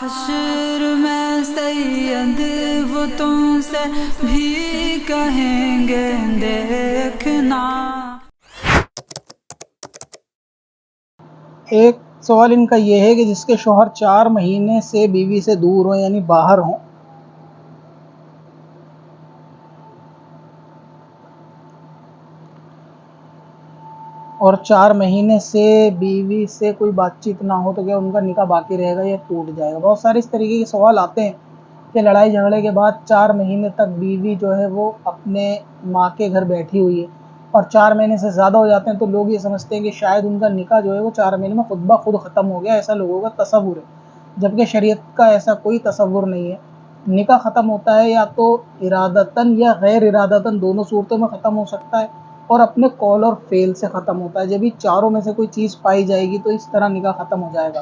حشر میں سید وہ تم سے بھی کہیں گے دیکھنا. ایک سوال ان کا یہ ہے کہ جس کے شوہر 4 مہینے سے بیوی سے دور ہوں یعنی باہر ہوں، اور 4 مہینے سے بیوی سے کوئی بات چیت نہ ہو تو کیا ان کا نکاح باقی رہے گا یا ٹوٹ جائے گا؟ بہت سارے اس طریقے کے سوال آتے ہیں کہ لڑائی جھگڑے کے بعد 4 مہینے تک بیوی جو ہے وہ اپنے ماں کے گھر بیٹھی ہوئی ہے اور 4 مہینے سے زیادہ ہو جاتے ہیں تو لوگ یہ سمجھتے ہیں کہ شاید ان کا نکاح جو ہے وہ 4 مہینے میں خود بخود ختم ہو گیا. ایسا لوگوں کا تصور ہے، جبکہ شریعت کا ایسا کوئی تصور نہیں ہے. نکاح ختم ہوتا ہے یا تو ارادتاً یا غیر ارادتاً، دونوں صورتوں میں ختم ہو سکتا ہے، اور اپنے قول اور فعل سے ختم ہوتا ہے. جب بھی چاروں میں سے کوئی چیز پائی جائے گی تو اس طرح نکاح ختم ہو جائے گا.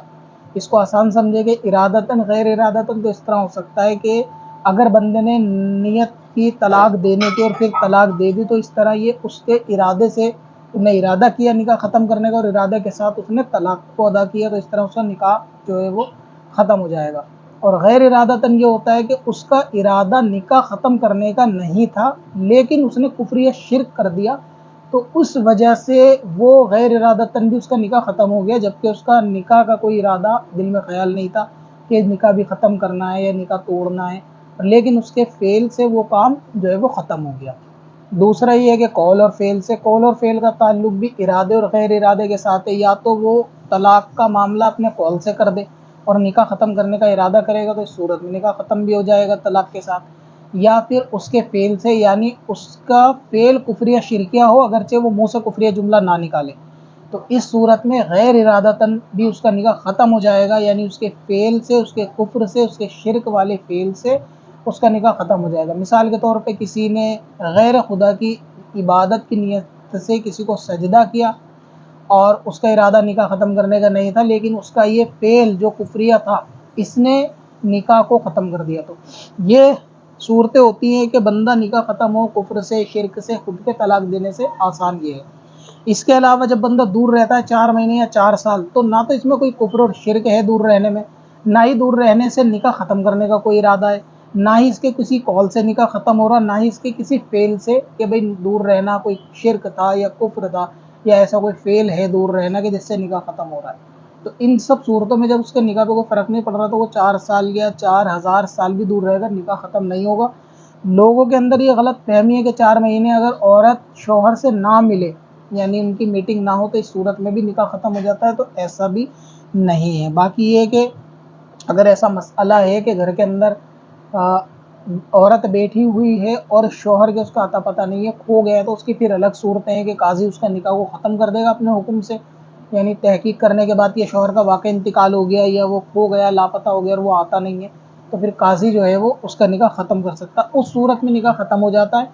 اس کو آسان سمجھے کہ ارادتاً غیر ارادتاً تو اس طرح ہو سکتا ہے کہ اگر بندے نے نیت کی طلاق دینے کی اور پھر طلاق دے دی تو اس طرح یہ اس کے ارادے سے نے ارادہ کیا نکاح ختم کرنے کا اور ارادہ کے ساتھ اس نے طلاق کو ادا کیا تو اس طرح اس کا نکاح جو ہے وہ ختم ہو جائے گا. اور غیر ارادتاً یہ ہوتا ہے کہ اس کا ارادہ نکاح ختم کرنے کا نہیں تھا لیکن اس نے کفر یا شرک کر دیا تو اس وجہ سے وہ غیر ارادتاً بھی اس کا نکاح ختم ہو گیا، جبکہ اس کا نکاح کا کوئی ارادہ دل میں خیال نہیں تھا کہ نکاح بھی ختم کرنا ہے یا نکاح توڑنا ہے، لیکن اس کے فعل سے وہ کام جو ہے وہ ختم ہو گیا. دوسرا یہ ہے کہ قول اور فعل سے. قول اور فعل کا تعلق بھی ارادے اور غیر ارادے کے ساتھ ہے. یا تو وہ طلاق کا معاملہ اپنے قول سے کر دے اور نکاح ختم کرنے کا ارادہ کرے گا تو اس صورت میں نکاح ختم بھی ہو جائے گا طلاق کے ساتھ، یا پھر اس کے فعل سے، یعنی اس کا فعل کفریہ شرکیہ ہو اگرچہ وہ منہ سے کفریہ جملہ نہ نکالے تو اس صورت میں غیر ارادتاً بھی اس کا نکاح ختم ہو جائے گا، یعنی اس کے فعل سے، اس کے کفر سے، اس کے شرک والے فعل سے اس کا نکاح ختم ہو جائے گا. مثال کے طور پہ کسی نے غیر خدا کی عبادت کی نیت سے کسی کو سجدہ کیا اور اس کا ارادہ نکاح ختم کرنے کا نہیں تھا لیکن اس کا یہ فعل جو کفریہ تھا اس نے نکاح کو ختم کر دیا. تو یہ صورتیں ہوتی ہیں کہ بندہ نکاح ختم ہو کفر سے، شرک سے، خود کے طلاق دینے سے آسان یہ ہے. اس کے علاوہ جب بندہ دور رہتا ہے 4 مہینے یا 4 سال تو نہ تو اس میں کوئی کفر اور شرک ہے دور رہنے میں، نہ ہی دور رہنے سے نکاح ختم کرنے کا کوئی ارادہ ہے، نہ ہی اس کے کسی قول سے نکاح ختم ہو رہا، نہ ہی اس کے کسی فعل سے کہ بھئی دور رہنا کوئی شرک تھا یا کفر تھا یا ایسا کوئی فعل ہے دور رہنا کہ جس سے نکاح ختم ہو رہا ہے. تو ان سب صورتوں میں جب اس کے نکاح پہ کوئی فرق نہیں پڑ رہا تو وہ 4 سال یا 4000 سال بھی دور رہے گا نکاح ختم نہیں ہوگا. لوگوں کے اندر یہ غلط فہمی ہے کہ 4 مہینے اگر عورت شوہر سے نہ ملے یعنی ان کی میٹنگ نہ ہو تو اس صورت میں بھی نکاح ختم ہو جاتا ہے، تو ایسا بھی نہیں ہے. باقی یہ کہ اگر ایسا مسئلہ ہے کہ گھر کے اندر عورت بیٹھی ہوئی ہے اور شوہر کے اس کا اتا پتہ نہیں ہے، کھو گیا ہے، تو اس کی پھر الگ صورتیں ہیں کہ قاضی اس کا نکاح کو ختم کر دے گا اپنے حکم سے، یعنی تحقیق کرنے کے بعد یہ شوہر کا واقع انتقال ہو گیا یا وہ کھو گیا، لاپتہ ہو گیا اور وہ آتا نہیں ہے تو پھر قاضی جو ہے وہ اس کا نکاح ختم کر سکتا ہے. اس صورت میں نکاح ختم ہو جاتا ہے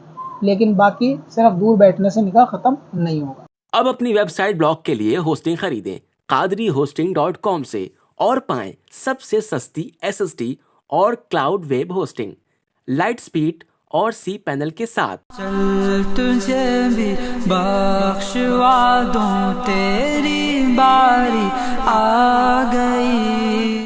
لیکن باقی صرف دور بیٹھنے سے نکاح ختم نہیں ہوگا. اب اپنی ویب سائٹ بلاگ کے لیے ہوسٹنگ خریدیں قادری سے اور پائیں سب سے سستی SSD اور cloud web hosting, light speed اور سی پینل کے ساتھ. چل تجھے بھی بخشوا دوں، تیری باری آ گئی.